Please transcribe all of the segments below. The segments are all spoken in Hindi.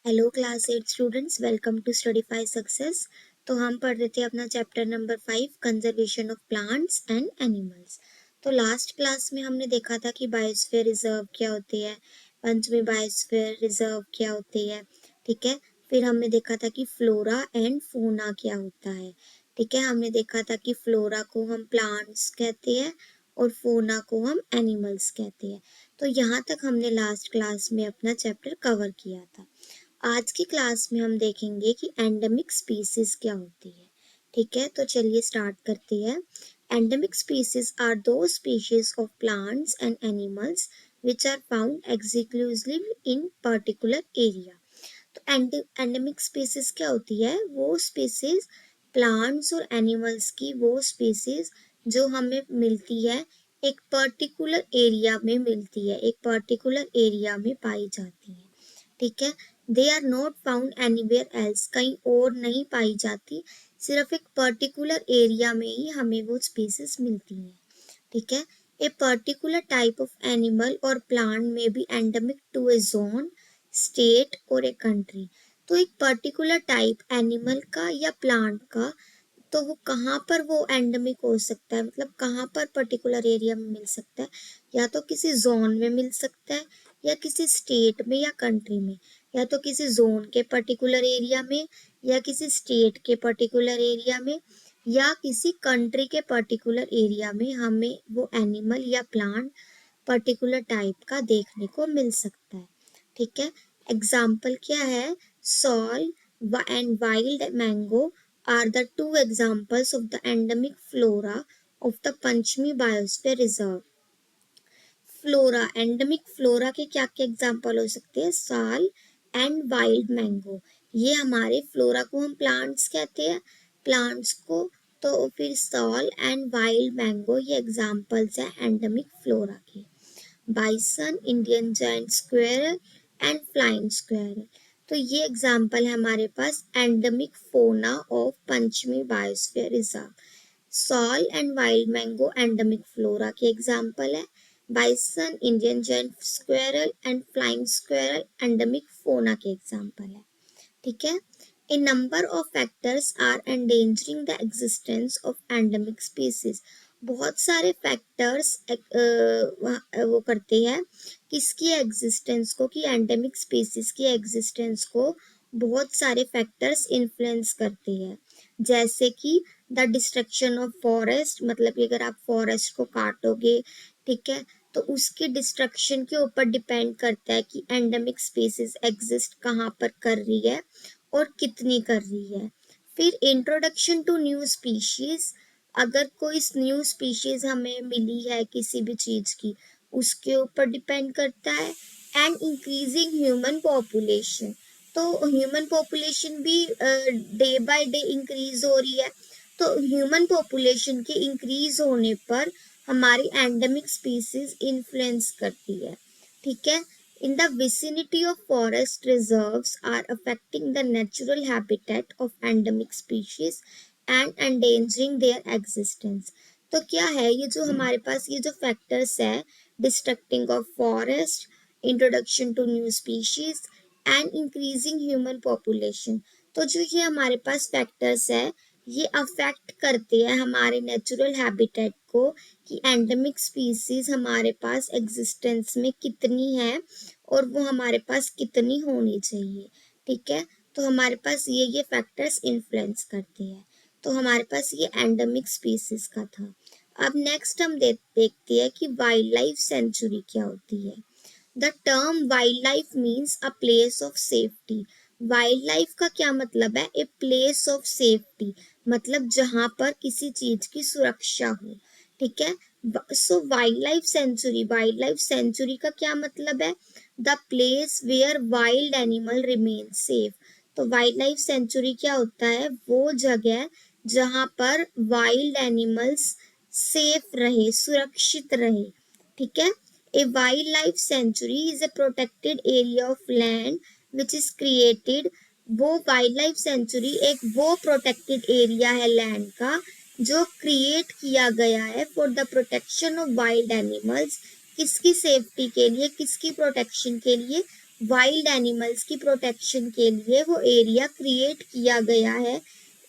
Hello class 8 students, welcome to Studify Success. तो हम पढ़ रहे थे अपना chapter number 5 conservation of plants and animals. तो लास्ट क्लास में हमने देखा था कि बायोस्फीयर रिजर्व क्या होती है, पंचमी बायोस्फीयर रिजर्व क्या होती है। ठीक है, फिर हमने देखा था कि फ्लोरा एंड फौना क्या होता है। ठीक है, हमने देखा था कि फ्लोरा को हम प्लांट्स कहते हैं और फौना को हम एनिमल्स कहते हैं। तो यहाँ तक हमने लास्ट क्लास में अपना चैप्टर कवर किया था। आज की क्लास में हम देखेंगे कि एंडेमिक स्पीसीज क्या होती है। ठीक है, तो चलिए स्टार्ट करते हैं। एंडेमिक स्पीसीज आर दो species of plants and animals which are found exclusively in particular area। तो एंडेमिक स्पीसीज क्या होती है? वो स्पीसीज प्लांट्स और एनिमल्स की वो स्पीसीज जो हमें मिलती है एक पर्टिकुलर एरिया में मिलती है, एक पर्टिकुलर एरिया में पाई जाती है। ठीक है, they are not found anywhere else, कहीं और नहीं पाई जाती, सिर्फ एक पर्टिकुलर एरिया में ही हमें वो स्पीसीज मिलती हैं। ठीक है, a particular type of animal और प्लांट में be endemic to a zone, state और ए कंट्री। तो एक पर्टिकुलर टाइप एनिमल का या प्लांट का, तो वो कहाँ पर वो एंडेमिक हो सकता है, मतलब कहाँ पर पर्टिकुलर एरिया में मिल सकता है। या तो किसी जोन में मिल सकता है, या किसी स्टेट में या कंट्री में। या तो किसी जोन के पर्टिकुलर एरिया में, या किसी स्टेट के पर्टिकुलर एरिया में, या किसी कंट्री के पर्टिकुलर एरिया में हमें वो एनिमल या प्लांट पर्टिकुलर टाइप का देखने को मिल सकता है। ठीक है, एग्जाम्पल क्या है? Sal and wild mango are the two examples of the endemic flora of the Panchmi Biosphere Reserve। Flora, endemic flora के क्या क्या एग्जाम्पल हो सकते हैं? साल एंड वाइल्ड मैंगो। ये हमारे फ्लोरा को हम प्लांट्स कहते हैं, प्लांट्स को। तो फिर साल एंड वाइल्ड मैंगो ये एग्जाम्पल्स हैं एंडेमिक फ्लोरा के। Bison, Indian giant squirrel and flying squirrel, तो ये एग्जाम्पल है हमारे पास endemic fauna of Pachmarhi biosphere reserve. Sal and wild mango endemic flora के एग्जाम्पल है। Bison, Indian giant squirrel and flying squirrel endemic fauna के एग्जाम्पल है। ठीक है, a number of factors are endangering the existence of endemic species. बहुत सारे फैक्टर्स वो करते हैं किसकी एग्जिस्टेंस को, कि एंडेमिक स्पीसीज की एग्जिस्टेंस को बहुत सारे फैक्टर्स इन्फ्लुएंस करते हैं। जैसे कि द डिस्ट्रक्शन ऑफ फॉरेस्ट, मतलब कि अगर आप फॉरेस्ट को काटोगे, ठीक है, तो उसके डिस्ट्रक्शन के ऊपर डिपेंड करता है कि एंडेमिक स्पीसीज एग्जिस्ट कहाँ पर कर रही है और कितनी कर रही है। फिर इंट्रोडक्शन टू न्यू स्पीशीज, अगर कोई न्यू स्पीशीज हमें मिली है किसी भी चीज की, उसके ऊपर डिपेंड करता है। एंड इंक्रीजिंग ह्यूमन पॉपुलेशन, तो ह्यूमन पॉपुलेशन भी डे बाय डे इंक्रीज हो रही है। तो ह्यूमन पॉपुलेशन के इंक्रीज होने पर हमारी एंडेमिक स्पीसीज इन्फ्लुएंस करती है। ठीक है, in the vicinity of forest reserves are affecting the natural habitat of endemic species and endangering their existence। तो क्या है ये जो हमारे पास ये जो फैक्टर्स है, destructing of forest, introduction to new species and increasing human population, तो जो ये हमारे पास फैक्टर्स है ये अफेक्ट करते हैं हमारे नेचुरल हैबिटेट को, कि एंडेमिक स्पीसीज हमारे पास एग्जिस्टेंस में कितनी है और वो हमारे पास कितनी होनी चाहिए। ठीक है, तो हमारे पास ये फैक्टर्स इन्फ्लुएंस करते हैं। तो हमारे पास ये एंडेमिक स्पीसीज का था। अब नेक्स्ट हम देखते हैं कि वाइल्ड लाइफ सेंचुरी क्या होती है। The term wild life means a place of safety. Wild life का क्या मतलब है? ए प्लेस ऑफ सेफ्टी, मतलब जहां पर किसी चीज की सुरक्षा हो। ठीक है, सो वाइल्ड लाइफ सेंचुरी का क्या मतलब है? The place where wild animal remain safe. तो वाइल्ड लाइफ सेंचुरी क्या होता है? वो जगह जहां पर वाइल्ड एनिमल्स सेफ रहे, सुरक्षित रहे। ठीक है, a wildlife sanctuary is a protected area of land which is created। वो वाइल्ड लाइफ सेंचुरी एक वो प्रोटेक्टेड एरिया है लैंड का जो क्रिएट किया गया है for the protection of wild animals. किसकी सेफ्टी के लिए, किसकी प्रोटेक्शन के लिए? वाइल्ड एनिमल्स की प्रोटेक्शन के लिए वो एरिया क्रिएट किया गया है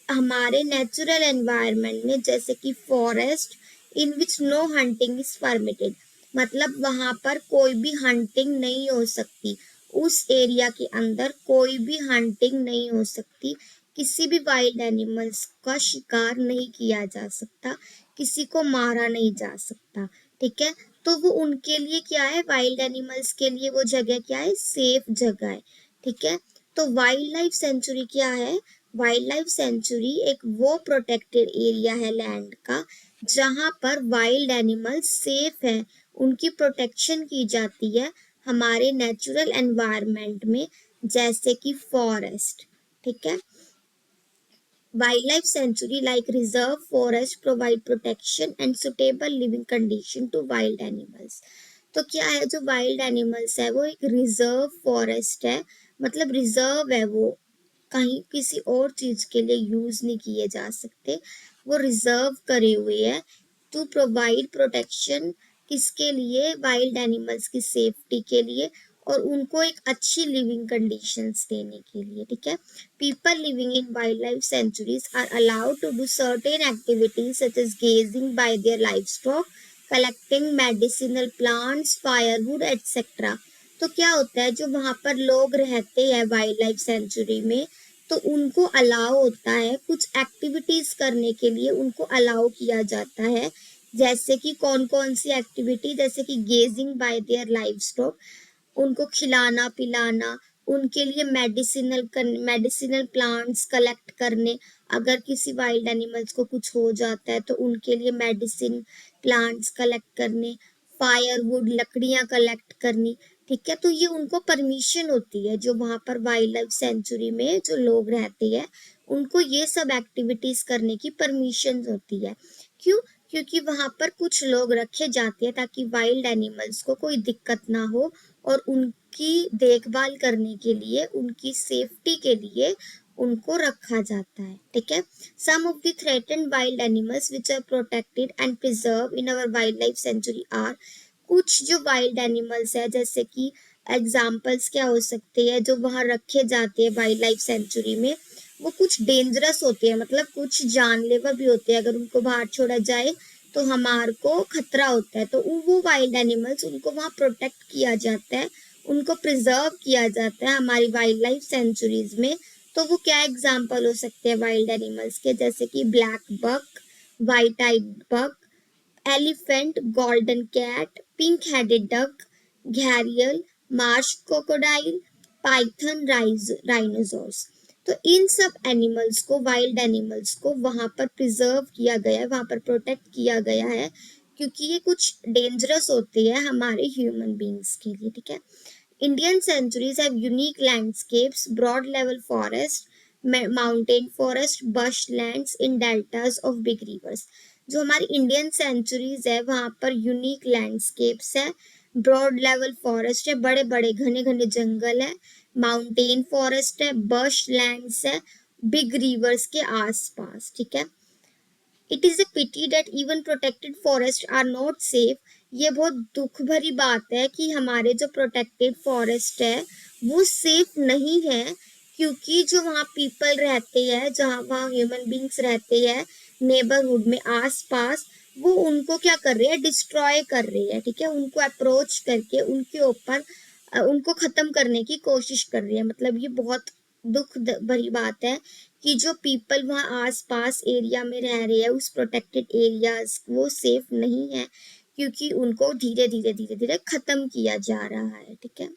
हमारे नेचुरल एनवायरनमेंट में, जैसे कि forest in which no hunting is permitted, मतलब वहां पर कोई भी हंटिंग नहीं हो सकती, उस एरिया के अंदर कोई भी हंटिंग नहीं हो सकती, किसी भी वाइल्ड एनिमल्स का शिकार नहीं किया जा सकता, किसी को मारा नहीं जा सकता, ठीक है। तो वो उनके लिए क्या है, वाइल्ड एनिमल्स के लिए वो जगह क्या है, सेफ जगह है, ठीक है। तो वाइल्ड लाइफ सेंचुरी क्या है, वाइल्ड लाइफ सेंचुरी एक वो प्रोटेक्टेड एरिया है लैंड का जहां पर वाइल्ड एनिमल्स सेफ है, उनकी प्रोटेक्शन की जाती है हमारे नेचुरल एनवायरनमेंट में, जैसे कि फॉरेस्ट, ठीक है। Wildlife sanctuary like reserve forest provide protection and suitable living condition to wild animals. तो क्या है, जो वाइल्ड एनिमल्स है वो एक रिजर्व फॉरेस्ट है, मतलब रिजर्व है, वो कहीं किसी और चीज के लिए यूज नहीं किए जा सकते, वो रिजर्व करे हुए है टू प्रोवाइड प्रोटेक्शन, किसके लिए, वाइल्ड एनिमल्स की सेफ्टी के लिए और उनको एक अच्छी लिविंग कंडीशंस देने के लिए, ठीक है। People living in wildlife sanctuaries are allowed to do certain activities such as gazing by their livestock, collecting medicinal plants, firewood, etc. तो क्या होता है, जो वहां पर लोग रहते हैं वाइल्ड लाइफ सेंचुरी में, तो उनको अलाउ होता है कुछ एक्टिविटीज करने के लिए, उनको अलाउ किया जाता है, जैसे कि कौन कौन सी एक्टिविटी, जैसे कि grazing by their livestock, उनको खिलाना पिलाना, उनके लिए मेडिसिनल प्लांट्स कलेक्ट करने, अगर किसी वाइल्ड एनिमल्स को कुछ हो जाता है तो उनके लिए मेडिसिन प्लांट्स कलेक्ट करने, फायरवुड लकड़ियां कलेक्ट करनी, ठीक है। तो ये उनको परमिशन होती है, जो वहां पर वाइल्ड लाइफ सेंचुरी में जो लोग रहते हैं उनको ये सब एक्टिविटीज करने की परमिशन होती है। क्यों, क्योंकि वहां पर कुछ लोग रखे जाते हैं ताकि वाइल्ड एनिमल्स को कोई दिक्कत ना हो और उनकी देखभाल करने के लिए, उनकी सेफ्टी के लिए उनको रखा जाता है, ठीक है। Some of the threatened wild animals which are protected and preserve in our wild life sanctuary are, कुछ जो वाइल्ड एनिमल्स है, जैसे कि एग्जाम्पल्स क्या हो सकते हैं जो वहां रखे जाते हैं वाइल्ड लाइफ सेंचुरी में, वो कुछ डेंजरस होते हैं, मतलब कुछ जानलेवा भी होते हैं, अगर उनको बाहर छोड़ा जाए तो हमार को खतरा होता है, तो वो वाइल्ड एनिमल्स उनको वहां प्रोटेक्ट किया जाता है, उनको प्रिजर्व किया जाता है हमारी वाइल्ड लाइफ सेंचुरीज में। तो वो क्या एग्जाम्पल हो सकते हैं वाइल्ड एनिमल्स के, जैसे कि blackbuck, white eyed buck, elephant, golden cat, pink headed duck, gharial, marsh crocodile, python, rhinoceros. तो इन सब एनिमल्स को, वाइल्ड एनिमल्स को वहां पर प्रिजर्व किया गया है, वहां पर प्रोटेक्ट किया गया है, क्योंकि ये कुछ डेंजरस होते हैं हमारे ह्यूमन बींग्स के लिए, ठीक है। Indian sanctuaries have unique landscapes, broad level forest, mountain forest, bushlands in deltas of big rivers. जो हमारी इंडियन सेंचुरीज है वहां पर यूनिक लैंडस्केप्स है, ब्रॉड लेवल फॉरेस्ट है, बड़े बड़े घने घने जंगल है, माउंटेन फॉरेस्ट है, बश लैंड्स है, बिग रिवर्स के आसपास, ठीक है। It is a pity that even protected forest are not safe. ये बहुत दुख भरी बात है कि हमारे जो प्रोटेक्टेड फॉरेस्ट है वो सेफ नहीं है, क्योंकि जो वहाँ पीपल रहते हैं, जहाँ वहाँ ह्यूमन बींग्स रहते हैं नेबरहुड में आसपास, वो उनको क्या कर रहे हैं, डिस्ट्रॉय कर रहे हैं, ठीक है, उनको अप्रोच करके उनके ऊपर उनको खत्म करने की कोशिश कर रही है। मतलब ये बहुत दुख भरी बात है कि जो पीपल वहाँ आस पास एरिया में रह रहे हैं, उस प्रोटेक्टेड एरियाज वो सेफ नहीं है, क्योंकि उनको धीरे धीरे धीरे धीरे खत्म किया जा रहा है, ठीक है।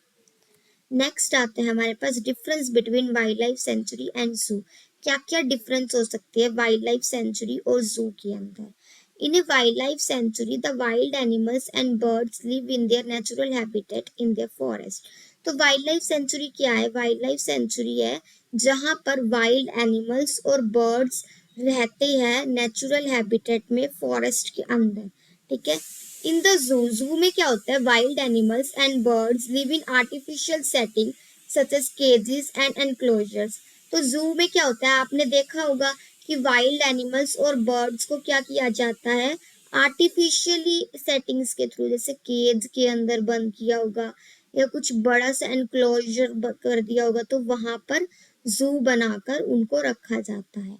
नेक्स्ट आते हैं हमारे पास difference between wild life sanctuary and zoo. क्या क्या डिफरेंस हो सकती है वाइल्ड लाइफ सेंचुरी और जू के अंदर। In a wild life sanctuary the wild animals and birds live in their natural habitat in their forest. तो वाइल्ड लाइफ सेंचुरी क्या है, वाइल्ड लाइफ सेंचुरी है जहां पर वाइल्ड एनिमल्स और बर्ड्स रहते हैं नेचुरल हैबिटेट में फॉरेस्ट के अंदर, ठीक है। इन द जू में क्या होता है, wild animals and birds live in artificial setting such as cages and enclosures. तो जू में क्या होता है, आपने देखा होगा कि वाइल्ड एनिमल्स और बर्ड्स को क्या किया जाता है, आर्टिफिशियली सेटिंग्स के थ्रू, जैसे केज के अंदर बंद किया होगा या कुछ बड़ा सा एनक्लोजर कर दिया होगा तो वहां पर जू बनाकर उनको रखा जाता है।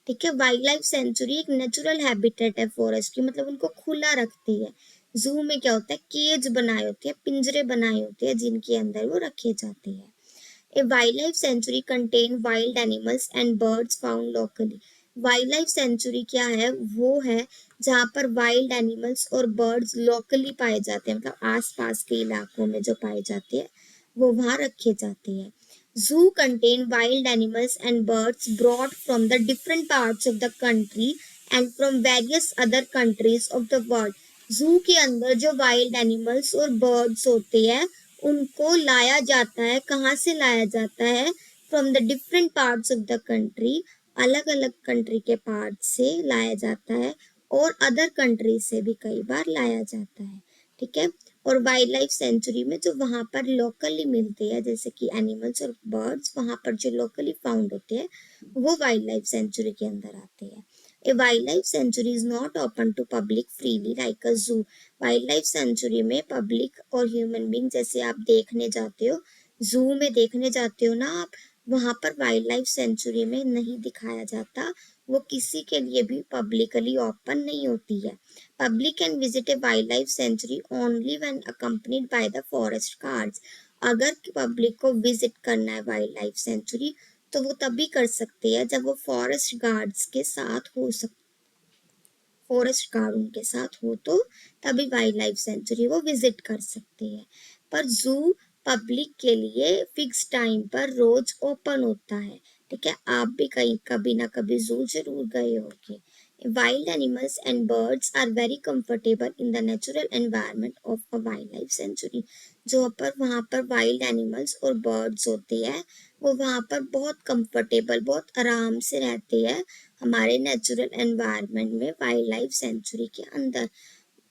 ठीक है, वाइल्ड लाइफ सेंचुरी एक नेचुरल हैबिटेट है फॉरेस्ट की, मतलब उनको खुला रखती है। जू में क्या होता है, केज बनाए होते हैं, पिंजरे बनाए होते हैं जिनके अंदर वो रखे जाते हैं। A wildlife sanctuary contain wild animals and birds found locally. Wild life sanctuary क्या है, वो है जहाँ पर वाइल्ड एनिमल्स और बर्ड्स लोकली पाए जाते हैं, मतलब आसपास के इलाकों में जो पाए जाते हैं वो वहाँ रखे जाते हैं। जू contain wild animals and birds brought from the different parts of the country and from various other countries of the world. जू के अंदर जो वाइल्ड एनिमल्स और बर्ड्स होते हैं उनको लाया जाता है, कहाँ से लाया जाता है, from the different parts of the country, अलग अलग कंट्री के पार्ट से लाया जाता है, और अदर कंट्री से भी कई बार लाया जाता है। ठीक है, और वाइल्ड लाइफ सेंचुरी में जो वहां पर लोकली मिलते हैं जैसे कि एनिमल्स और बर्ड्स, वहां पर जो लोकली फाउंड होते हैं वो वाइल्ड लाइफ सेंचुरी के अंदर आते हैं। A wildlife sanctuary is not open to public freely like a zoo. Wild life sanctuary में पब्लिक और ह्यूमन बींग जैसे आप देखने जाते हो, जू में देखने जाते हो ना आप, वहां पर वाइल्ड लाइफ सेंचुरी में नहीं दिखाया जाता, वो किसी के लिए भी पब्लिकली ओपन नहीं होती है। Public can visit A wild life sanctuary only when accompanied by the forest guards. अगर पब्लिक को विजिट करना है वाइल्ड लाइफ सेंचुरी तो वो तभी कर सकते हैं जब वो फॉरेस्ट गार्ड्स के साथ हो सकते, फॉरेस्ट गार्ड उनके साथ हो तो तभी वाइल्ड लाइफ सेंचुरी वो विजिट कर सकते हैं। पर जू पब्लिक के लिए फिक्स टाइम पर रोज ओपन होता है। ठीक है, आप भी कहीं कभी ना कभी जू जरूर गए होंगे। Wild animals and birds are very comfortable in the natural environment of a wild life sanctuary. जो पर वहाँ पर वाइल्ड एनिमल्स और बर्ड्स होते हैं वो वहाँ पर बहुत कंफर्टेबल, बहुत आराम से रहते हैं हमारे नेचुरल एनवायरनमेंट में, वाइल्ड लाइफ सेंचुरी के अंदर।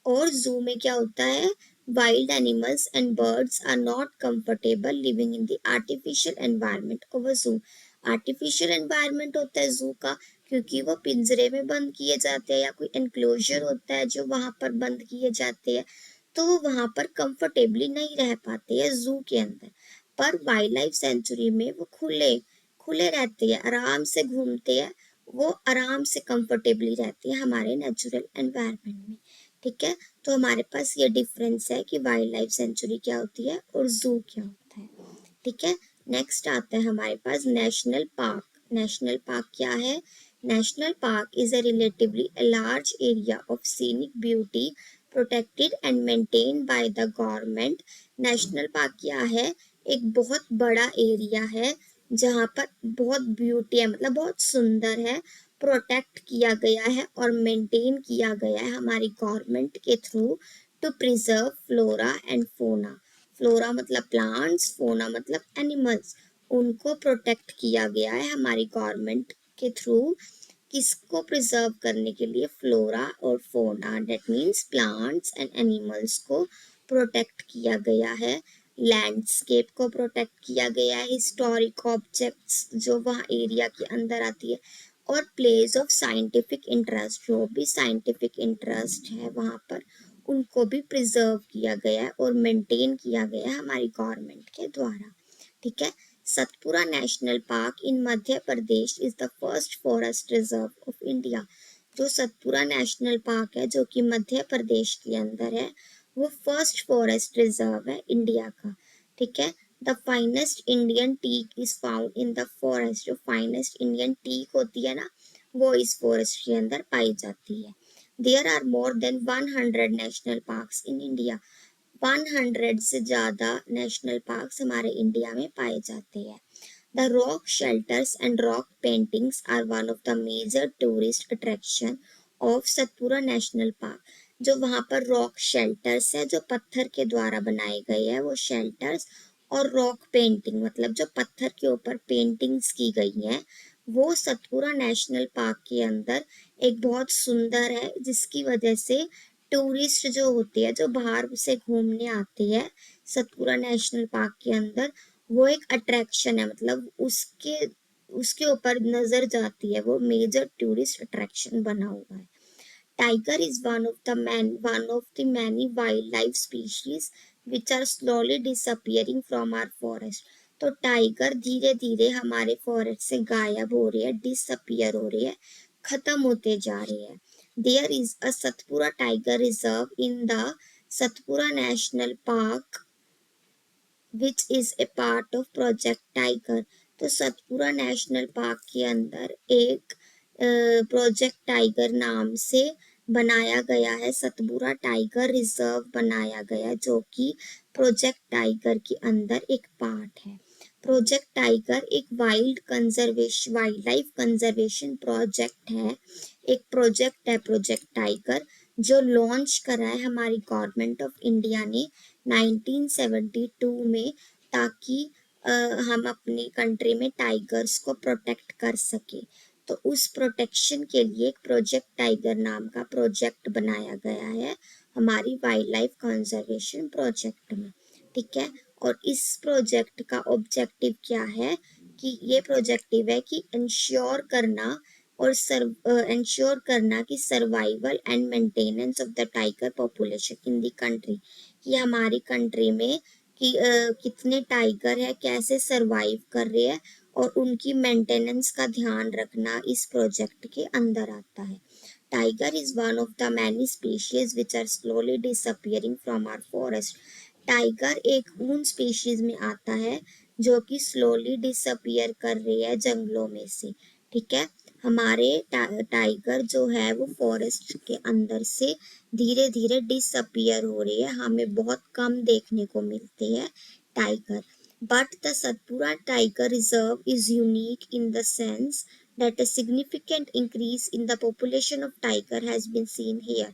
और जू में क्या होता है, wild animals and birds are not comfortable living in the artificial environment of a zoo. Artificial environment होता है जू का, क्योंकि वो पिंजरे में बंद किए जाते हैं या कोई एनक्लोजर होता है जो वहां पर बंद किए जाते हैं, तो वो वहां पर कंफर्टेबली नहीं रह पाते हैं जू के अंदर। पर वाइल्ड लाइफ सेंचुरी में वो खुले खुले रहते हैं, आराम से घूमते हैं, वो आराम से कंफर्टेबली रहती है हमारे नेचुरल एनवायरनमेंट में। ठीक है, तो हमारे पास ये डिफरेंस है कि वाइल्ड लाइफ सेंचुरी क्या होती है और जू क्या होता है। ठीक है, नेक्स्ट आता है हमारे पास नेशनल पार्क। नेशनल पार्क क्या है, national park is a relatively large area of scenic beauty protected and maintained by the government. National park क्या है, एक बहुत बड़ा एरिया है जहाँ पर बहुत ब्यूटी है, मतलब बहुत सुंदर है, प्रोटेक्ट किया गया है और मेंटेन किया गया है हमारी गवर्नमेंट के through, to preserve flora and fauna. Flora मतलब प्लांट्स, फोना मतलब एनिमल्स, उनको प्रोटेक्ट किया गया है हमारी गवर्नमेंट के थ्रू। किसको प्रिजर्व करने के लिए, फ्लोरा और फोना, that means plants and animals को प्रोटेक्ट किया गया है। लैंडस्केप को प्रोटेक्ट किया गया है, हिस्टोरिक ऑब्जेक्ट्स जो वहाँ एरिया के अंदर आती है, और प्लेस ऑफ साइंटिफिक इंटरेस्ट, जो भी साइंटिफिक इंटरेस्ट है वहाँ पर उनको भी प्रिजर्व किया गया है और मेंटेन किया गया है हमारी गवर्नमेंट के द्वारा। ठीक है, Satpura national park in Madhya Pradesh is the first forest reserve of India. जो सतपुरा नेशनल पार्क है जो कि मध्य प्रदेश के अंदर है, वो फर्स्ट फॉरेस्ट रिजर्व है इंडिया का। ठीक है, the finest Indian teak is found in the forest. जो फाइनेस्ट इंडियन टीक होती है ना, वो इस फॉरेस्ट के अंदर पाई जाती है। There are more than 100 national parks in India. 100 से ज्यादा नेशनल पार्क्स हमारे इंडिया में पाए जाते हैं। The rock shelters and rock paintings are one of the major tourist attraction of Satpura National Park. जो वहाँ पर रॉक शेल्टर्स है, जो पत्थर के द्वारा बनाए गए हैं वो शेल्टर्स, और रॉक पेंटिंग मतलब जो पत्थर के ऊपर पेंटिंग्स की गई हैं, वो सतपुरा नेशनल पार्क के अंदर एक बहुत सुंदर है, जिसकी वजह से टूरिस्ट जो होते हैं, जो बाहर से घूमने आते हैं सतपुरा नेशनल पार्क के अंदर, वो एक अट्रैक्शन है, मतलब उसके उसके ऊपर नजर जाती है, वो मेजर टूरिस्ट अट्रैक्शन बना हुआ है। Tiger is one of the many wildlife species which are slowly disappearing from our forest. तो टाइगर धीरे धीरे हमारे फॉरेस्ट से गायब हो रही है, डिसअपियर हो रही है, खत्म होते जा रही है. There is a Satpura tiger reserve in the Satpura national park which is a part of Project Tiger. तो सतपुरा नेशनल पार्क के अंदर एक प्रोजेक्ट टाइगर नाम से बनाया गया है, सतपुरा टाइगर रिजर्व बनाया गया, जो कि प्रोजेक्ट टाइगर के अंदर एक पार्ट है. प्रोजेक्ट टाइगर एक वाइल्ड लाइफ कंजर्वेशन प्रोजेक्ट है, एक प्रोजेक्ट है प्रोजेक्ट टाइगर, जो लॉन्च करा है हमारी गवर्नमेंट ऑफ इंडिया ने 1972 में, ताकि हम अपनी कंट्री में टाइगर्स को प्रोटेक्ट कर सके. तो उस प्रोटेक्शन के लिए एक प्रोजेक्ट टाइगर नाम का प्रोजेक्ट बनाया गया है हमारी वाइल्ड लाइफ कंजर्वेशन प्रोजेक्ट में. ठीक है. और इस प्रोजेक्ट का ऑब्जेक्टिव क्या है, कि ये प्रोजेक्टिव है कि इंश्योर करना और इंश्योर करना कि survival and maintenance of the tiger population in the country, कि हमारी कंट्री में कि कितने टाइगर है, कैसे सरवाइव कर रहे हैं, और उनकी मेंटेनेंस का ध्यान रखना इस प्रोजेक्ट के अंदर आता है. Tiger is one of the many species which are slowly disappearing from our forest. Tiger एक उन स्पीशीज में आता है जो कि स्लोली डिसअपियर कर रही है जंगलों में से. ठीक है. हमारे टाइगर जो है वो फॉरेस्ट के अंदर से धीरे धीरे डिसअपियर हो रही है, हमें बहुत कम देखने को मिलते हैं tiger. But the Satpura tiger reserve is unique in the sense that a significant increase in the population of tiger has been seen here.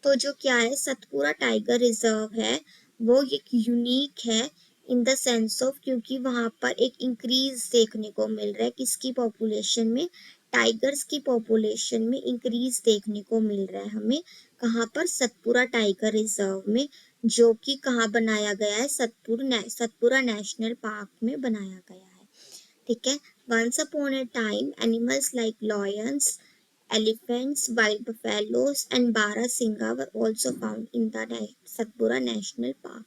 तो जो क्या है, सतपुरा टाइगर रिजर्व है वो एक यूनिक है इन द सेंस ऑफ, क्योंकि वहां पर एक इंक्रीज देखने को मिल रहा है किसकी पॉपुलेशन में, टाइगर्स की पॉपुलेशन में इंक्रीज देखने को मिल रहा है हमें. कहाँ पर, सतपुरा टाइगर रिजर्व में, जो कि कहाँ बनाया गया है, सतपुरा नेशनल पार्क में बनाया गया है. ठीक है. Once upon a time, animals like lions, elephants, wild buffaloes and barasingha were also found in the Satpura National Park.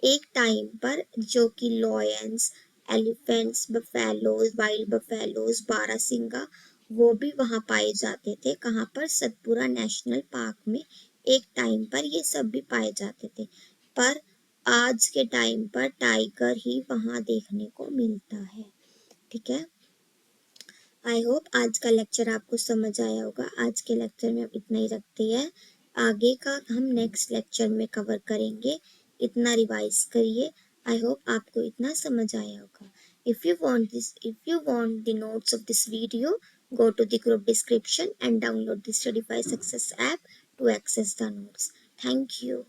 एक टाइम पर जो कि lions, elephants, buffaloes, wild buffaloes, barasingha, वो भी वहां पाए जाते थे. कहाँ पर, सतपुरा नेशनल पार्क में एक टाइम पर ये सब भी पाए जाते थे. पर आज के टाइम पर टाइगर ही वहां देखने को मिलता है. ठीक है. आई होप आज का लेक्चर आपको समझ आया होगा. आज के लेक्चर में हम इतना ही रखते हैं, आगे का हम नेक्स्ट लेक्चर में कवर करेंगे. इतना रिवाइज करिए. आई होप आपको इतना समझ आया होगा. if you want the notes of this video, go to the group description and download the Studyfy Success app to access the notes. Thank you.